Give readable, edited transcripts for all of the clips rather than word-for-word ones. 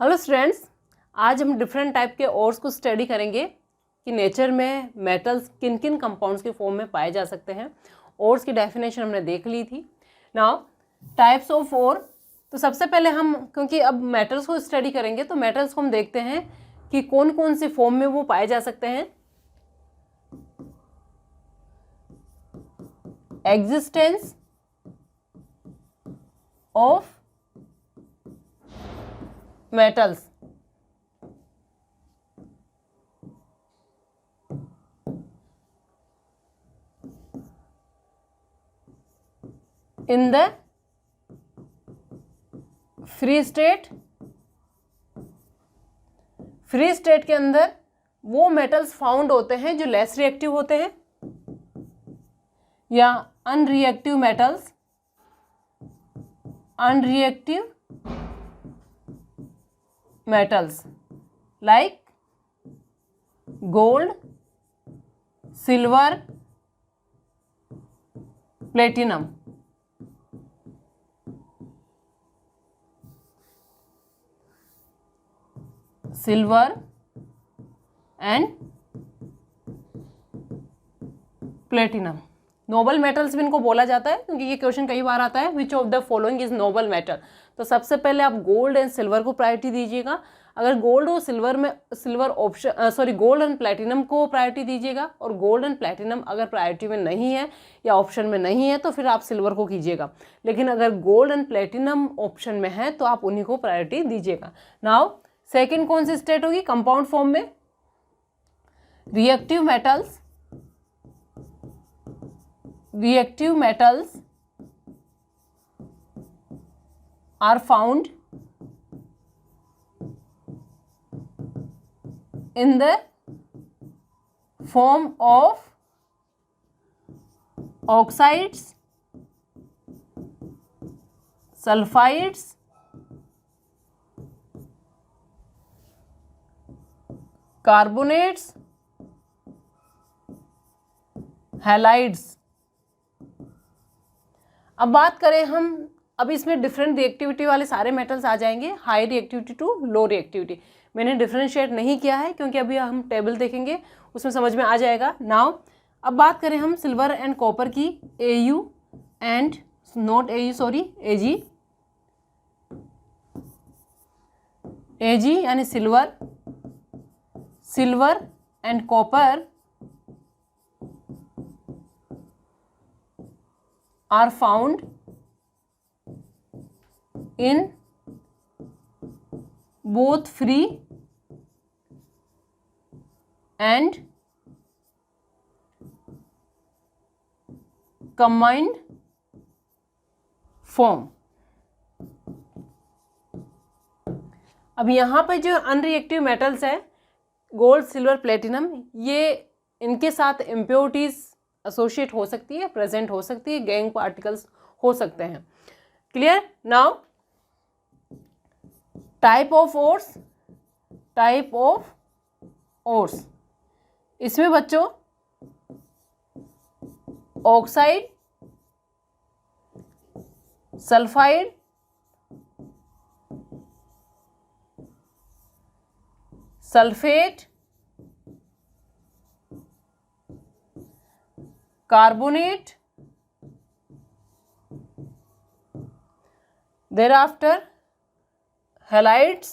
Hello students, आज हम different type के ओर्स को स्टडी करेंगे कि नेचर में मेटल्स किन किन कंपाउंड्स के फॉर्म में पाए जा सकते हैं। ओर्स की डेफिनेशन हमने देख ली थी। Now types of ore. तो सबसे पहले हम, क्योंकि अब मेटल्स को स्टडी करेंगे तो मेटल्स को हम देखते हैं कि कौन कौन से फॉर्म में वो पाए जा सकते हैं। Existence of metals in the free state। Free state के अंदर वो मेटल्स फाउंड होते हैं जो लेस रिएक्टिव होते हैं, या unreactive metals, unreactive metals like gold, silver, platinum। Silver and platinum noble metals भी इनको बोला जाता है, क्योंकि ये क्वेश्चन कई बार आता है, विच of the following is Nobel metal. तो सबसे पहले आप गोल्ड एंड सिल्वर को प्रायोरिटी दीजिएगा। अगर गोल्ड और सिल्वर में गोल्ड एंड प्लैटिनम को प्रायोरिटी दीजिएगा, और गोल्ड एंड प्लैटिनम अगर प्रायोरिटी में नहीं है या ऑप्शन में नहीं है तो फिर आप सिल्वर को कीजिएगा। लेकिन अगर गोल्ड एंड प्लैटिनम ऑप्शन में है तो आप उन्हीं को प्रायोरिटी दीजिएगा। नाउ सेकेंड कौन सी स्टेट होगी कंपाउंड फॉर्म में? Reactive metals. Reactive metals are found in the form of oxides, sulfides, carbonates, halides। अब बात करें हम, अब इसमें डिफरेंट रिएक्टिविटी वाले सारे मेटल्स आ जाएंगे, high reactivity to low reactivity. मैंने डिफरेंशिएट नहीं किया है क्योंकि अभी हम टेबल देखेंगे उसमें समझ में आ जाएगा। नाउ अब बात करें हम सिल्वर एंड कॉपर की, Au and not Au sorry Ag यानी silver and copper are found in both free and combined form। अब यहाँ पे जो अनरिएक्टिव मेटल्स है, गोल्ड, सिल्वर, प्लेटिनम, ये इनके साथ इम्प्योरिटीज एसोसिएट हो सकती है, प्रेजेंट हो सकती है, गैंग पार्टिकल्स हो सकते हैं। Clear? Now type of ores. इसमें बच्चों oxide, sulphide, sulphate, carbonate, thereafter halides,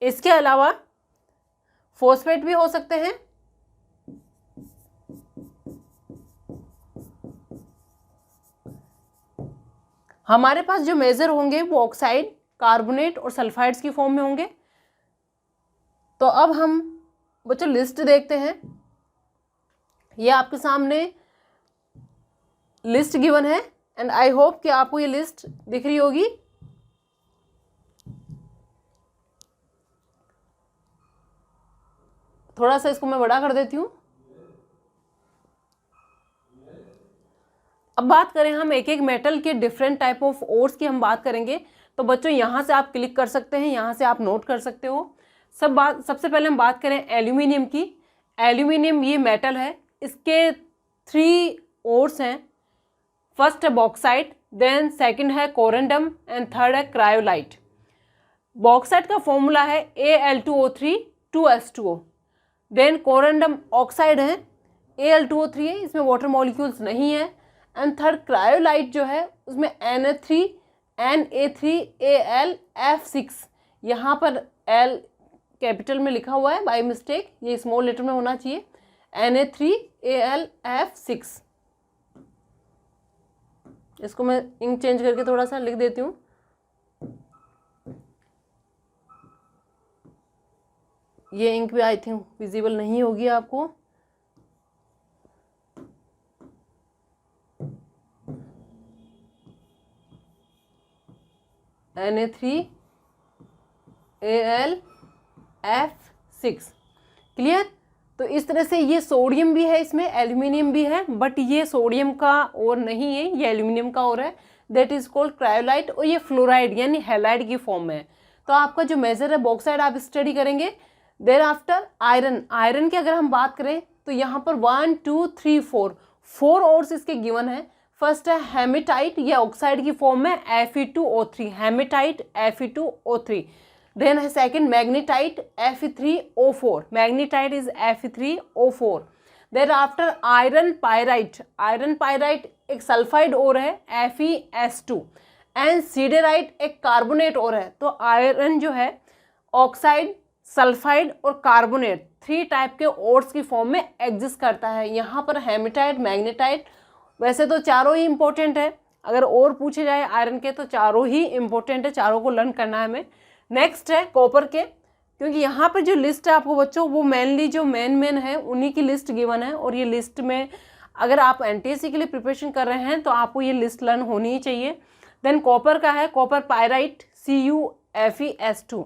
इसके अलावा फॉस्फेट भी हो सकते हैं। हमारे पास जो मेजर होंगे वो ऑक्साइड, कार्बोनेट और सल्फाइड्स की फॉर्म में होंगे। तो अब हम बच्चों लिस्ट देखते हैं। ये आपके सामने लिस्ट गिवन है एंड आई होप कि आपको ये लिस्ट दिख रही होगी। थोड़ा सा इसको मैं बड़ा कर देती हूँ। अब बात करें हम एक एक मेटल के डिफरेंट टाइप ऑफ ओर्स की हम बात करेंगे। तो बच्चों यहाँ से आप क्लिक कर सकते हैं, यहाँ से आप नोट कर सकते हो। सबसे पहले हम बात करें एल्यूमिनियम की। एल्यूमिनियम ये मेटल है, इसके 3 ओर्स हैं। फर्स्ट है बॉक्साइट, देन सेकंड है कोरेंडम एंड थर्ड है क्रायोलाइट। बॉक्साइट का फॉर्मूला है Al2O3 2S2O। Then corundum oxide है, Al2O3 है, इसमें वाटर मॉलिक्यूल्स नहीं है। एंड थर्ड क्रायोलाइट जो है उसमें Na3NA3Al F6, यहाँ पर L कैपिटल में लिखा हुआ है बाय मिस्टेक, ये स्मॉल लेटर में होना चाहिए, Na3Al F6। इसको मैं इंक चेंज करके थोड़ा सा लिख देती हूँ। ये इंक भी आई थिंक विजिबल नहीं होगी आपको। Na3Al F6 clear. तो इस तरह से ये सोडियम भी है, इसमें एल्यूमिनियम भी है, बट ये सोडियम का और नहीं है, ये एल्यूमिनियम का और है, दैट इज कॉल्ड क्रायोलाइट। और ये फ्लोराइड यानी हैलाइड की फॉर्म में है। तो आपका जो मेजर है बॉक्साइड आप स्टडी करेंगे। देर आफ्टर आयरन, आयरन की अगर हम बात करें तो यहाँ पर 1 2 3 4 ओर्स इसके गिवन है। फर्स्ट है हेमेटाइट, ये ऑक्साइड की फॉर्म में Fe2O3, हेमेटाइट Fe2O3। देन है second magnetite Fe3O4, magnetite is Fe3O4। Then after iron pyrite, iron pyrite एक सल्फाइड और है FeS2। एंड सीडेराइट एक कार्बोनेट और है। तो आयरन जो है ऑक्साइड, सल्फाइड और कार्बोनेट 3 टाइप के ओर्स की फॉर्म में एग्जिस्ट करता है। यहाँ पर हेमेटाइट, मैग्नेटाइट, वैसे तो चारों ही इंपॉर्टेंट है, अगर और पूछे जाए आयरन के तो चारों ही इंपॉर्टेंट है, चारों को लर्न करना है हमें। नेक्स्ट है कॉपर के, क्योंकि यहाँ पर जो लिस्ट है आपको बच्चों वो मेनली जो मेन है उन्हीं की लिस्ट गिवन है। और ये लिस्ट में अगर आप NTSC के लिए प्रिपरेशन कर रहे हैं तो आपको ये लिस्ट लर्न होनी ही चाहिए। देन कॉपर का है कॉपर पायराइट CuFeS2,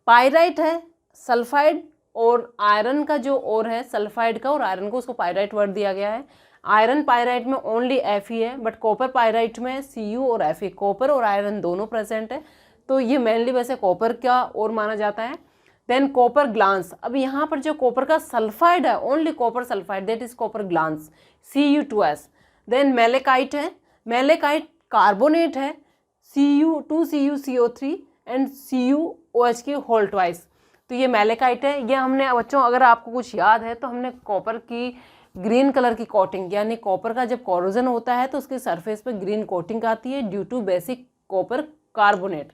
पायराइट है सल्फाइड, और आयरन का जो और है सल्फाइड का और आयरन को उसको पायराइट वर्ड दिया गया है। आयरन पायराइट में ओनली Fe है, बट कॉपर पायराइट में Cu और Fe, कॉपर और आयरन दोनों प्रेजेंट है। तो ये मेनली वैसे कॉपर का और माना जाता है। देन कॉपर ग्लांस, अब यहाँ पर जो कॉपर का सल्फाइड है only copper sulphide, that is copper glance Cu2S। Then malachite है, मेलेकाइट कार्बोनेट है Cu2CuCO3 एंड CuOH की होल ट्वाइस। तो ये मेलेकाइट है। ये हमने बच्चों अगर आपको कुछ याद है तो हमने कॉपर की ग्रीन कलर की कोटिंग, यानी कॉपर का जब कोरोजन होता है तो उसके सरफेस पर ग्रीन कोटिंग आती है due to basic copper carbonate.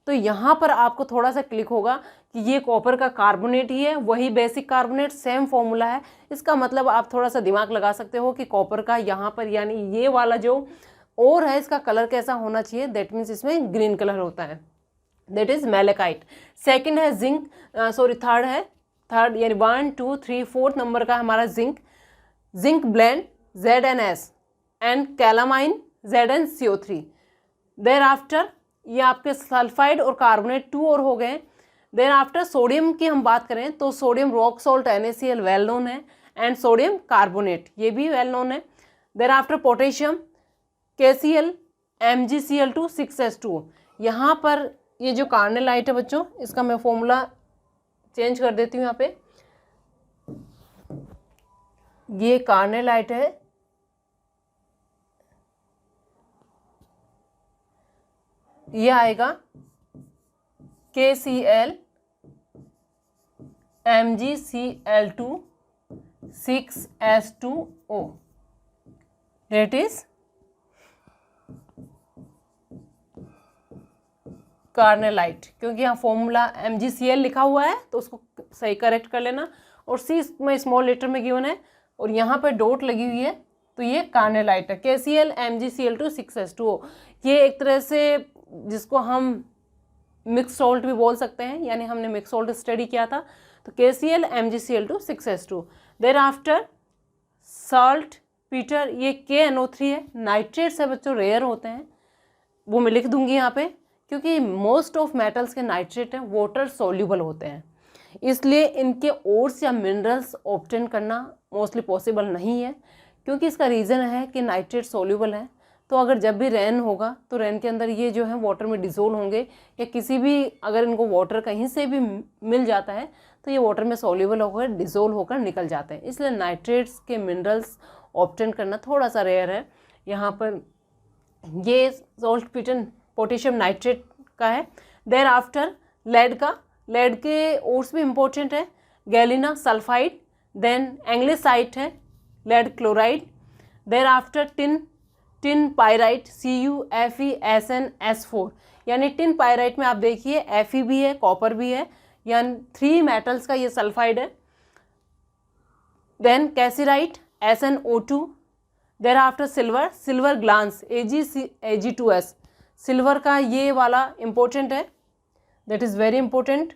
तो यहाँ पर आपको थोड़ा सा क्लिक होगा कि ये कॉपर का कार्बोनेट ही है, वही बेसिक कार्बोनेट, सेम फॉर्मूला है। इसका मतलब आप थोड़ा सा दिमाग लगा सकते हो कि कॉपर का यहाँ पर यानी ये वाला जो और है इसका कलर कैसा होना चाहिए, दैट मीन्स इसमें ग्रीन कलर होता है, दैट इज मेलेकाइट। सेकेंड है जिंक, थर्ड यानी 1 2 3 4 नंबर का हमारा zinc, zinc blende ZnS and calamine ZnCO3। There after ये आपके सल्फाइड और कार्बोनेट 2 और हो गए। देन आफ्टर सोडियम की हम बात करें तो sodium rock salt NaCl well known है, एंड सोडियम कार्बोनेट ये भी वेल नोन है। Then after potassium KCl MgCl2 6S2। यहाँ पर ये जो कार्नेलाइट है बच्चों, इसका मैं फॉर्मूला चेंज कर देती हूँ। यहाँ पे ये कार्नेलाइट है, ये आएगा KCl MgCl2 6S2O, that is carnallite. क्योंकि यहाँ फॉर्मूला MgCl लिखा हुआ है तो उसको सही करेक्ट कर लेना, और C में स्मॉल लेटर में गिवन है और यहाँ पर डॉट लगी हुई है, तो ये कार्नेलाइट है KCl MgCl2 6S2O। ये एक तरह से जिसको हम मिक्स सॉल्ट भी बोल सकते हैं, यानी हमने मिक्स सॉल्ट स्टडी किया था। तो KCl MgCl2 6S2। There after salt Peter, ये KNO3 है, नाइट्रेट्स है बच्चों, रेयर होते हैं, वो मैं लिख दूंगी यहाँ पे, क्योंकि मोस्ट ऑफ मेटल्स के नाइट्रेट हैं वाटर सोल्यूबल होते हैं, इसलिए इनके ओर्स या मिनरल्स ऑब्टेन करना मोस्टली पॉसिबल नहीं है। क्योंकि इसका रीज़न है कि नाइट्रेट सोल्यूबल है, तो अगर जब भी रेन होगा तो रेन के अंदर ये जो है वाटर में डिसोल्व होंगे, या किसी भी अगर इनको वाटर कहीं से भी मिल जाता है तो ये वाटर में सोल्यूबल होकर डिसोल्व होकर निकल जाते हैं। इसलिए नाइट्रेट्स के मिनरल्स ऑब्टेन करना थोड़ा सा रेयर है। यहाँ पर ये सॉल्ट पोटेशियम नाइट्रेट का है। देर आफ्टर लेड का, लेड के ओर्स भी इम्पोर्टेंट है, गैलिना सल्फाइड, देन एंग्लिसाइट है, lead chloride. Thereafter tin pyrite, CuFeSnS4, यानी टिन पायराइट में आप देखिए Fe भी है, कॉपर भी है, यानी 3 मेटल्स का ये सल्फाइड है। Then cassiterite SnO2। Thereafter silver glance Ag2S, silver का ये वाला इम्पोर्टेंट है, that is very important.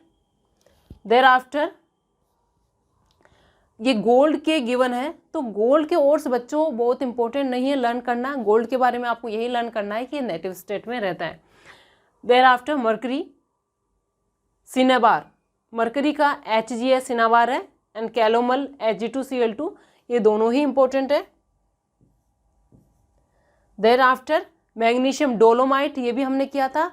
Thereafter ये गोल्ड के गिवन है, तो गोल्ड के ओर्स बच्चों बहुत इंपॉर्टेंट नहीं है लर्न करना, गोल्ड के बारे में आपको यही लर्न करना है कि नेटिव स्टेट में रहता है। There after mercury cinnabar, mercury का HgS सिनाबार है, एंड कैलोमल Hg2Cl2, ये दोनों ही इंपॉर्टेंट है। देर आफ्टर मैग्नीशियम डोलोमाइट, ये भी हमने किया था,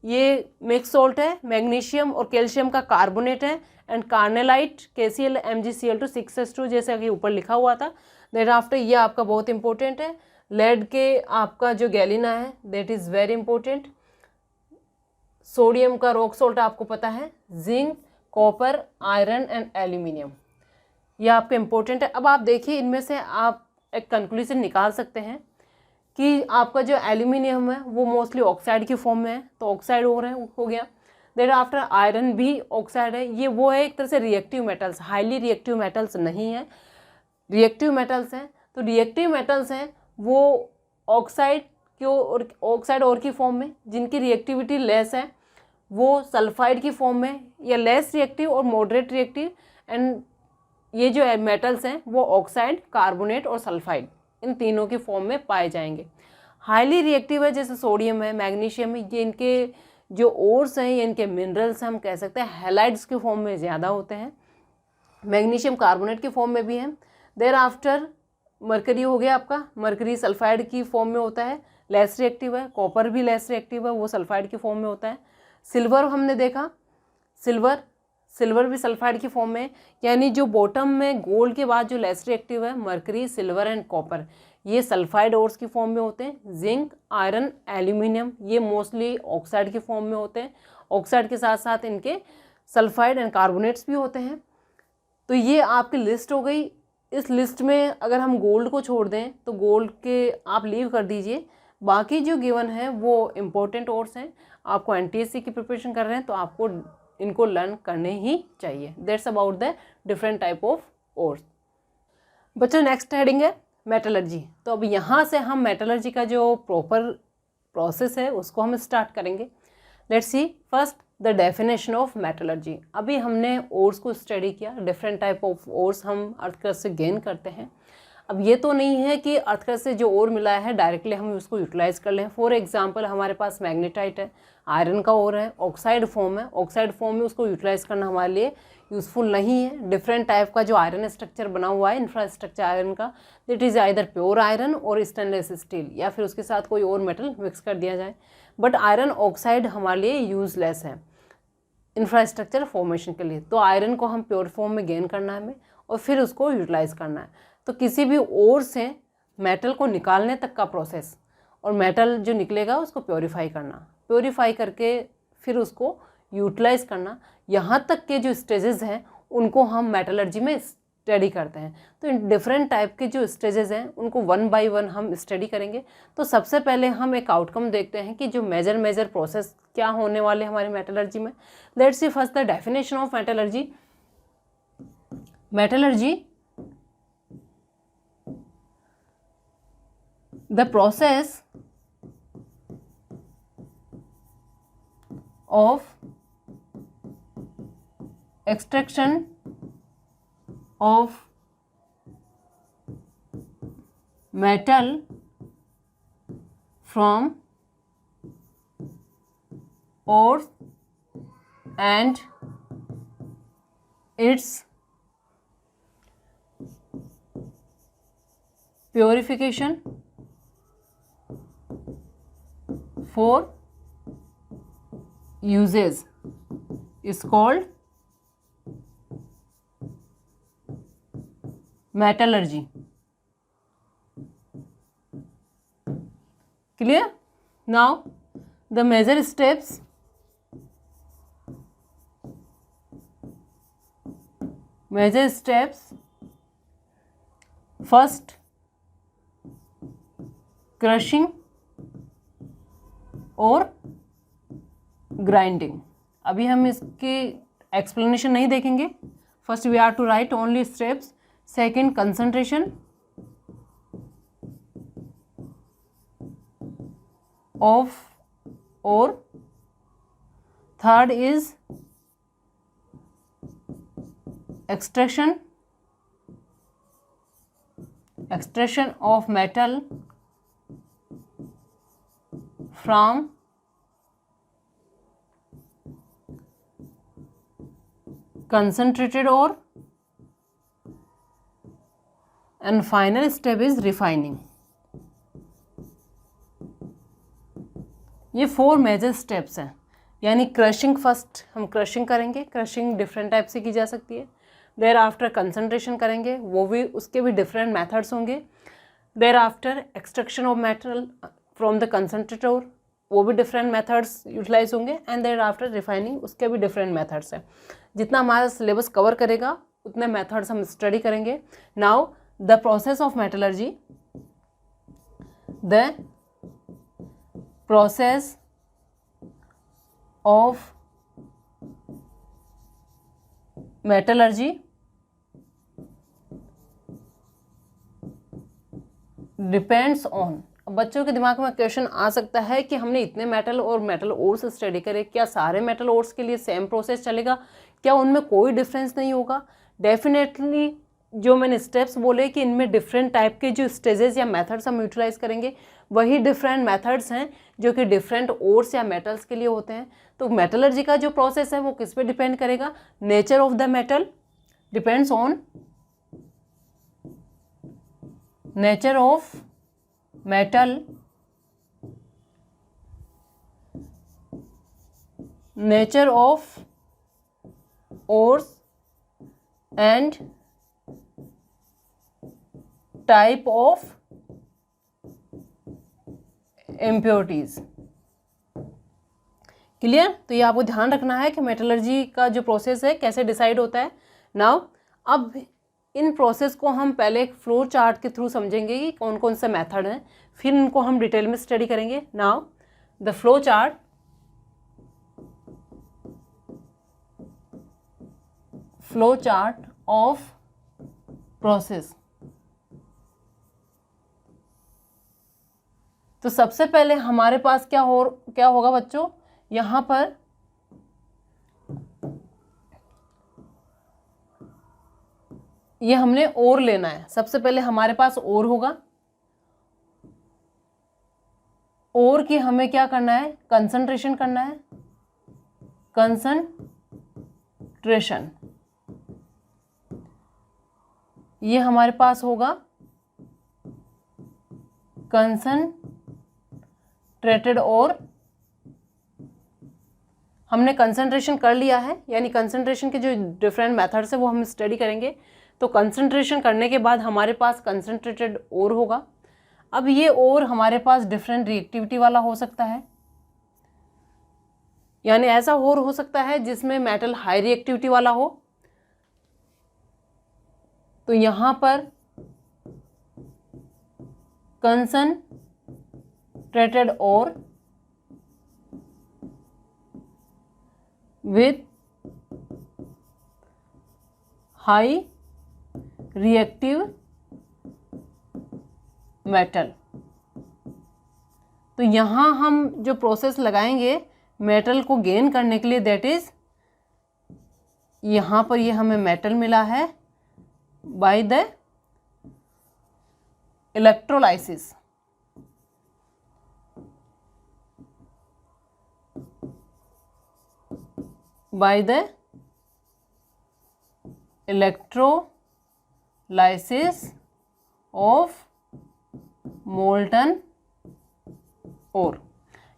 ये मिक्स सॉल्ट है, मैग्नीशियम और कैल्शियम का कार्बोनेट है, and carnallite KCl MgCl2 6s2, जैसे कि ऊपर लिखा हुआ था। देर आफ्टर ये आपका बहुत इंपॉर्टेंट है, लेड के आपका जो गैलिना है that is very important. Sodium का रॉक सॉल्ट आपको पता है, zinc, copper, iron and aluminium, ये आपका इंपॉर्टेंट है। अब आप देखिए इनमें से आप एक कंक्लूजन निकाल सकते हैं कि आपका जो एल्यूमिनियम है वो मोस्टली ऑक्साइड की फॉर्म में है, तो ऑक्साइड हो गया। देन आफ्टर आयरन भी ऑक्साइड है, ये वो है एक तरह से reactive metals, highly reactive metals नहीं है, रिएक्टिव मेटल्स हैं। तो रिएक्टिव मेटल्स हैं वो ऑक्साइड ऑक्साइड और की फॉर्म में, जिनकी रिएक्टिविटी लेस है वो सल्फाइड की फॉर्म में, या लेस रिएक्टिव और मॉडरेट रिएक्टिव, एंड ये जो मेटल्स हैं वो ऑक्साइड, कार्बोनेट और सल्फाइड, इन तीनों की फॉर्म में पाए जाएंगे। हाईली रिएक्टिव है जैसे सोडियम है, मैग्नीशियम है, ये इनके जो ओर्स हैं, ये इनके मिनरल्स हम कह सकते हैं हैलाइड्स के फॉर्म में ज़्यादा होते हैं, मैग्नीशियम कार्बोनेट के फॉर्म में भी है। देर आफ्टर मरकरी हो गया आपका, मरकरी सल्फाइड की फॉर्म में होता है, लेस रिएक्टिव है, कॉपर भी लेस रिएक्टिव है, वो सल्फाइड की फॉर्म में होता है। सिल्वर हमने देखा, सिल्वर भी सल्फाइड की फॉर्म में, यानी जो बॉटम में गोल्ड के बाद जो लेस रिएक्टिव है मरकरी, सिल्वर एंड कॉपर, ये सल्फाइड ओर्स की फॉर्म में होते हैं। जिंक, आयरन, एल्यूमिनियम ये मोस्टली ऑक्साइड की फॉर्म में होते हैं, ऑक्साइड के साथ साथ इनके सल्फाइड एंड कार्बोनेट्स भी होते हैं। तो ये आपकी लिस्ट हो गई। इस लिस्ट में अगर हम गोल्ड को छोड़ दें तो गोल्ड के आप लीव कर दीजिए, बाकी जो गिवन है वो इम्पोर्टेंट ओर्स हैं। आपको NTSC की प्रिपरेशन कर रहे हैं तो आपको इनको लर्न करने ही चाहिए। That's about the different type of ores. बच्चों नेक्स्ट हेडिंग है मेटलर्जी। तो अब यहाँ से हम मेटलर्जी का जो प्रॉपर प्रोसेस है उसको हम स्टार्ट करेंगे। Let's see first the definition of metallurgy. अभी हमने ओर्स को स्टडी किया, डिफरेंट टाइप ऑफ ओर्स हम अर्थक्रस्ट से गेन करते हैं। अब ये तो नहीं है कि अर्थक्रस्ट से जो ओर मिला है डायरेक्टली हम उसको यूटिलाइज कर लें। फॉर एग्जांपल हमारे पास मैग्नेटाइट है, आयरन का ओर है, ऑक्साइड फॉर्म है, ऑक्साइड फॉर्म में उसको यूटिलाइज करना हमारे लिए यूज़फुल नहीं है। डिफरेंट टाइप का जो आयरन स्ट्रक्चर बना हुआ है, इंफ्रास्ट्रक्चर आयरन का, that is either pure iron और स्टेनलेस स्टील, या फिर उसके साथ कोई और मेटल मिक्स कर दिया जाए। बट आयरन ऑक्साइड हमारे लिए यूजलेस है इंफ्रास्ट्रक्चर फॉर्मेशन के लिए। तो आयरन को हम प्योर फॉर्म में गेन करना है हमें और फिर उसको यूटिलाइज करना है। तो किसी भी ओर से मेटल को निकालने तक का प्रोसेस, और मेटल जो निकलेगा उसको प्योरीफाई करना, प्योरीफाई करके फिर उसको यूटिलाइज करना, यहाँ तक के जो स्टेजेस हैं उनको हम मेटलर्जी में स्टडी करते हैं। तो इन डिफरेंट टाइप के जो स्टेजेस हैं उनको 1 बाय 1 हम स्टडी करेंगे। तो सबसे पहले हम एक आउटकम देखते हैं कि जो मेजर प्रोसेस क्या होने वाले हमारे मेटलर्जी में। Let's see first the definition of metallurgy. Metallurgy, the process of extraction of metal from ores and its purification for uses is called metallurgy। Clear? Now the major steps first crushing और grinding. अभी हम इसकी explanation नहीं देखेंगे। First we are to write only steps, second concentration of ore third is extraction of metal from concentrated ore, and final step is refining. ये 4 major steps हैं। यानी crushing, first हम क्रशिंग करेंगे। क्रशिंग डिफरेंट टाइप से की जा सकती है। देयर आफ्टर कंसंट्रेशन करेंगे, वो भी उसके भी डिफरेंट मेथड्स होंगे। Thereafter extraction of metal from the concentrated ore, वो भी डिफरेंट मेथड्स यूटिलाइज होंगे। एंड देयर आफ्टर रिफाइनिंग, उसके भी डिफरेंट मेथड्स हैं। जितना हमारा सिलेबस कवर करेगा उतने मेथड्स हम स्टडी करेंगे। Now the process of metallurgy, the process of metallurgy depends on. अब बच्चों के दिमाग में क्वेश्चन आ सकता है कि हमने इतने मेटल और मेटल ओर्स स्टडी करे, क्या सारे मेटल ओर्स के लिए सेम प्रोसेस चलेगा? क्या उनमें कोई डिफरेंस नहीं होगा? डेफिनेटली जो मैंने स्टेप्स बोले कि इनमें डिफरेंट टाइप के जो स्टेजेस या मेथड्स हम यूटिलाइज करेंगे, वही डिफरेंट मेथड्स हैं जो कि डिफरेंट ओर्स या मेटल्स के लिए होते हैं। तो मेटलर्जी का जो प्रोसेस है वो किस पे डिपेंड करेगा? Nature of the metal depends on nature of metal, nature of ores and type of impurities. Clear? तो ये आपको ध्यान रखना है कि मेटलर्जी का जो प्रोसेस है कैसे डिसाइड होता है। नाउ अब इन प्रोसेस को हम पहले एक फ्लो चार्ट के थ्रू समझेंगे कि कौन कौन से मेथड हैं, फिर इनको हम डिटेल में स्टडी करेंगे। Now the flow chart of process. तो सबसे पहले हमारे पास क्या होगा बच्चों, यहाँ पर ये हमने ओर लेना है। सबसे पहले हमारे पास ओर होगा। ओर की हमें क्या करना है? कंसंट्रेशन करना है। कंसंट्रेशन ये हमारे पास होगा कंसंट्रेटेड ओर। हमने कंसंट्रेशन कर लिया है, यानी कंसंट्रेशन के जो डिफरेंट मेथड्स है वो हम स्टडी करेंगे। तो कंसंट्रेशन करने के बाद हमारे पास कंसंट्रेटेड ओर होगा। अब ये ओर हमारे पास डिफरेंट रिएक्टिविटी वाला हो सकता है, यानी ऐसा ओर हो सकता है जिसमें मेटल हाई रिएक्टिविटी वाला हो। तो यहाँ पर concentrated ore with high reactive metal। तो यहाँ हम जो प्रोसेस लगाएंगे मेटल को गेन करने के लिए, दैट इज यहाँ पर ये हमें मेटल मिला है by the electrolysis. by the electrolysis of molten ore।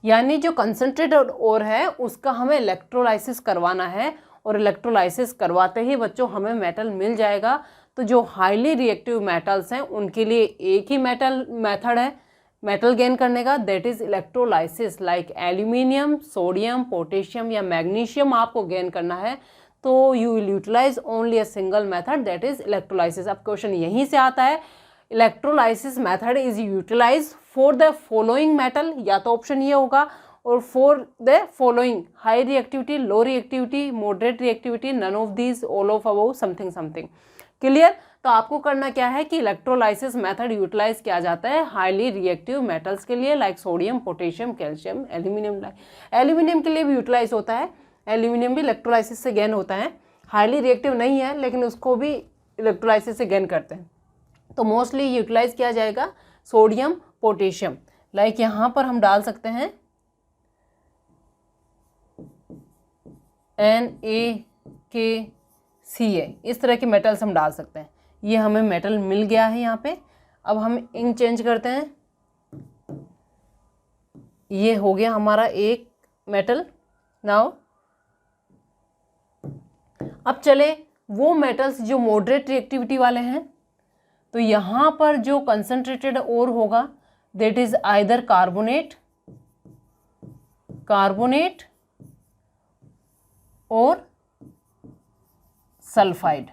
यानी जो कंसंट्रेटेड ओर है उसका हमें इलेक्ट्रोलाइसिस करवाना है, और इलेक्ट्रोलाइसिस करवाते ही बच्चों हमें मेटल मिल जाएगा। तो जो हाईली रिएक्टिव मेटल्स हैं उनके लिए एक ही मेथड है, मेटल गेन करने का, that is electrolysis. Like aluminium, sodium, potassium या मैग्नीशियम आपको गेन करना है तो you will utilise only a single method, that is electrolysis. अब क्वेश्चन यहीं से आता है, electrolysis method is utilise for the following metal, या तो ऑप्शन ये होगा, और for the following high reactivity, low reactivity, moderate reactivity, none of these, all of above, something something. Clear? तो आपको करना क्या है कि इलेक्ट्रोलाइसिस मेथड यूटिलाइज किया जाता है हाईली रिएक्टिव मेटल्स के लिए, like sodium, potassium, calcium, aluminium. Aluminium के लिए भी यूटिलाइज होता है, एल्यूमिनियम भी इलेक्ट्रोलाइसिस से गेन होता है, हाईली रिएक्टिव नहीं है लेकिन उसको भी इलेक्ट्रोलाइसिस से गेन करते हैं। तो मोस्टली यूटिलाइज किया जाएगा सोडियम, पोटेशियम। लाइक यहाँ पर हम डाल सकते हैं NaKCl, इस तरह के मेटल्स हम डाल सकते हैं। ये हमें मेटल मिल गया है यहाँ पे। अब हम इंक चेंज करते हैं, ये हो गया हमारा एक मेटल। नाउ अब चले वो मेटल्स जो मॉडरेट रिएक्टिविटी वाले हैं, तो यहाँ पर जो कंसंट्रेटेड ओर होगा दैट इज आइदर कार्बोनेट और सल्फाइड।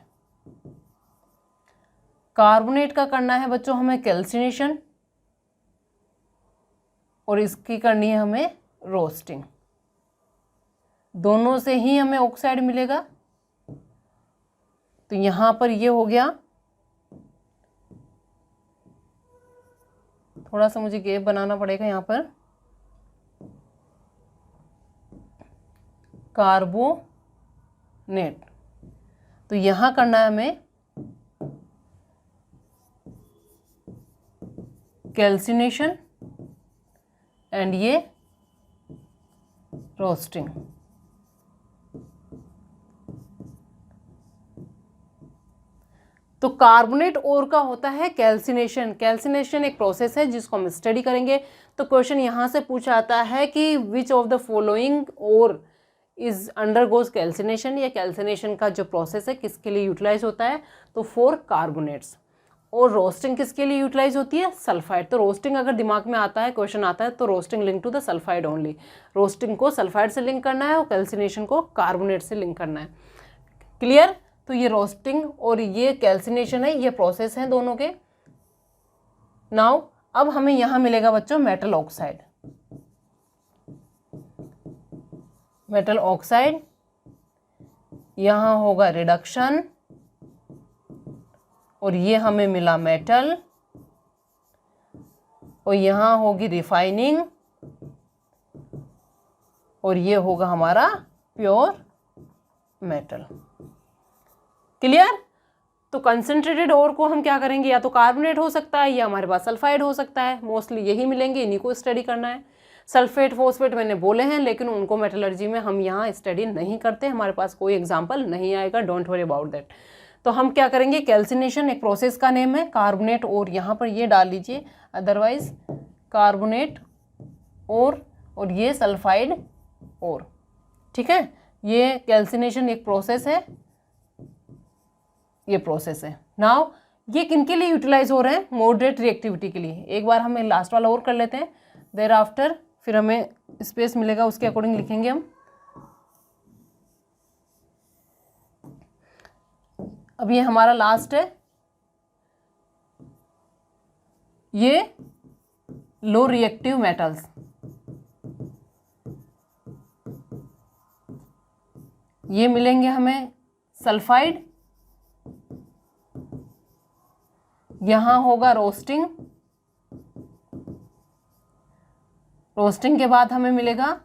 कार्बोनेट का करना है बच्चों हमें कैल्सिनेशन, और इसकी करनी है हमें रोस्टिंग। दोनों से ही हमें ऑक्साइड मिलेगा। तो यहां पर ये हो गया, थोड़ा सा मुझे गैप बनाना पड़ेगा यहाँ पर, कार्बोनेट। तो यहां करना है हमें कैल्सिनेशन एंड ये रोस्टिंग। तो कार्बोनेट ओर का होता है कैल्सिनेशन। कैल्सिनेशन एक प्रोसेस है जिसको हम स्टडी करेंगे। तो क्वेश्चन यहाँ से पूछा आता है कि which of the following ore is undergoes calcination, या कैल्सिनेशन का जो प्रोसेस है किसके लिए यूटिलाइज होता है, तो फॉर कार्बोनेट्स। और रोस्टिंग किसके लिए यूटिलाइज होती है, सल्फाइड। तो रोस्टिंग अगर दिमाग में आता है, क्वेश्चन आता है, तो roasting link to the sulphide only. Roasting को सल्फाइड से लिंक करना है और कैल्सिनेशन को कार्बोनेट से लिंक करना है। क्लियर? तो ये रोस्टिंग और ये कैल्सिनेशन है, ये प्रोसेस है दोनों के। नाउ अब हमें यहां मिलेगा बच्चों मेटल ऑक्साइड। मेटल ऑक्साइड, यहां होगा रिडक्शन, और ये हमें मिला मेटल, और यहां होगी रिफाइनिंग, और ये होगा हमारा प्योर मेटल। क्लियर? तो कंसंट्रेटेड ओर को हम क्या करेंगे, या तो कार्बोनेट हो सकता है या हमारे पास सल्फाइड हो सकता है, मोस्टली यही मिलेंगे, इन्हीं को स्टडी करना है। सल्फेट, फॉस्फेट मैंने बोले हैं, लेकिन उनको मेटलर्जी में हम यहाँ स्टडी नहीं करते, हमारे पास कोई एग्जाम्पल नहीं आएगा, डोंट वरी अबाउट दैट। तो हम क्या करेंगे, कैल्सिनेशन एक प्रोसेस का नेम है, कार्बोनेट और यहाँ पर ये डाल लीजिए, अदरवाइज कार्बोनेट और ये सल्फाइड और। ठीक है, ये कैल्सिनेशन एक प्रोसेस है, ये प्रोसेस है। नाउ ये किनके लिए यूटिलाइज हो रहे हैं, मॉडरेट रिएक्टिविटी के लिए। एक बार हमें लास्ट वाला और कर लेते हैं, देयर आफ्टर फिर हमें स्पेस मिलेगा, उसके अकॉर्डिंग लिखेंगे हम। अब ये हमारा लास्ट है, ये लो रिएक्टिव मेटल्स। ये मिलेंगे हमें सल्फाइड, यहां होगा रोस्टिंग, रोस्टिंग के बाद हमें मिलेगा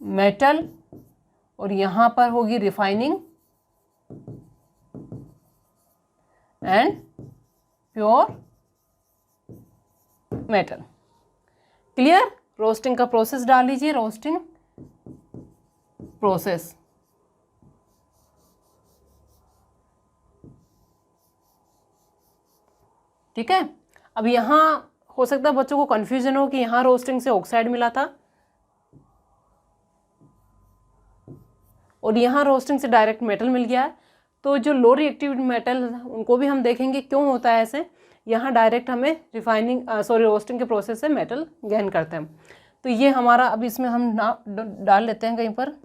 मेटल, और यहां पर होगी refining and pure metal. Clear? Roasting का प्रोसेस डाल लीजिए, रोस्टिंग प्रोसेस। ठीक है, अब यहां हो सकता है बच्चों को कंफ्यूजन हो कि यहां रोस्टिंग से ऑक्साइड मिला था और यहां रोस्टिंग से डायरेक्ट मेटल मिल गया है। तो जो लो रिएक्टिव मेटल उनको भी हम देखेंगे क्यों होता है ऐसे। यहाँ डायरेक्ट हमें रोस्टिंग के प्रोसेस से मेटल गेन करते हैं। तो ये हमारा, अब इसमें हम डाल लेते हैं कहीं पर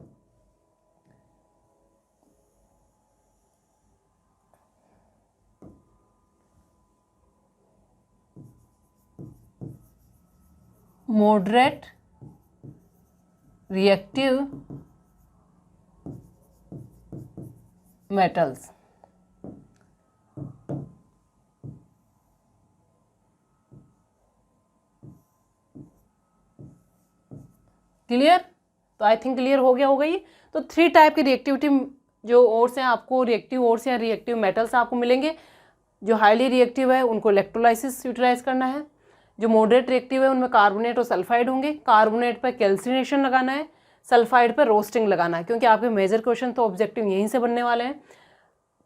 मॉडरेट रिएक्टिव मेटल्स। क्लियर? तो आई थिंक क्लियर हो गया होगा ये। तो 3 टाइप की रिएक्टिविटी जो ओर्स हैं आपको, रिएक्टिव ओर्स या रिएक्टिव मेटल्स आपको मिलेंगे। जो हाईली रिएक्टिव है उनको इलेक्ट्रोलाइसिस यूटिलाइज करना है। जो मॉडरेट रिएक्टिव है उनमें कार्बोनेट और सल्फाइड होंगे। कार्बोनेट पर कैल्सिनेशन लगाना है, सल्फाइड पर रोस्टिंग लगाना है, क्योंकि आपके मेजर क्वेश्चन तो ऑब्जेक्टिव यहीं से बनने वाले हैं।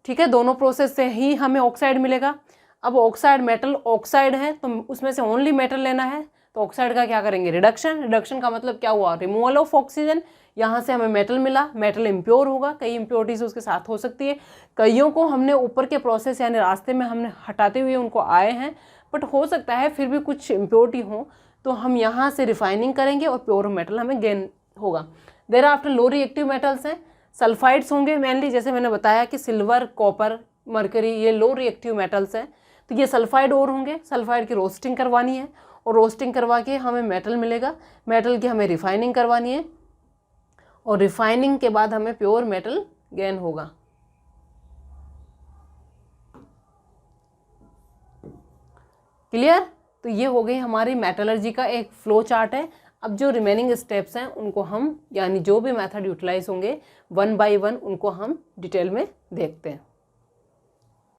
ठीक है, दोनों प्रोसेस से ही हमें ऑक्साइड मिलेगा। अब ऑक्साइड मेटल ऑक्साइड है तो उसमें से ओनली मेटल लेना है, तो ऑक्साइड का क्या करेंगे? रिडक्शन। रिडक्शन का मतलब क्या हुआ? Removal of oxygen. यहाँ से हमें मेटल मिला, मेटल इम्प्योर होगा, कई इम्प्योरिटीज उसके साथ हो सकती है। कईयों को हमने ऊपर के प्रोसेस यानी रास्ते में हमने हटाते हुए उनको आए हैं, बट हो सकता है फिर भी कुछ इम्प्योरिटी हो, तो हम यहाँ से रिफाइनिंग करेंगे और प्योर मेटल हमें गेन होगा। Thereafter low reactive metals हैं, सल्फाइड्स होंगे मेनली, जैसे मैंने बताया कि सिल्वर, कॉपर, मरकरी, ये लो रिएक्टिव मेटल्स हैं। तो ये सल्फाइड और होंगे, सल्फाइड की रोस्टिंग करवानी है और रोस्टिंग करवा के हमें मेटल मिलेगा। मेटल की हमें रिफाइनिंग करवानी है और रिफाइनिंग के बाद हमें प्योर मेटल गेन होगा। क्लियर? तो ये हो गई हमारी मेटलर्जी का एक फ्लो चार्ट है। अब जो रिमेनिंग स्टेप्स हैं उनको हम, यानी जो भी मेथड यूटिलाइज होंगे 1 बाय 1 उनको हम डिटेल में देखते हैं।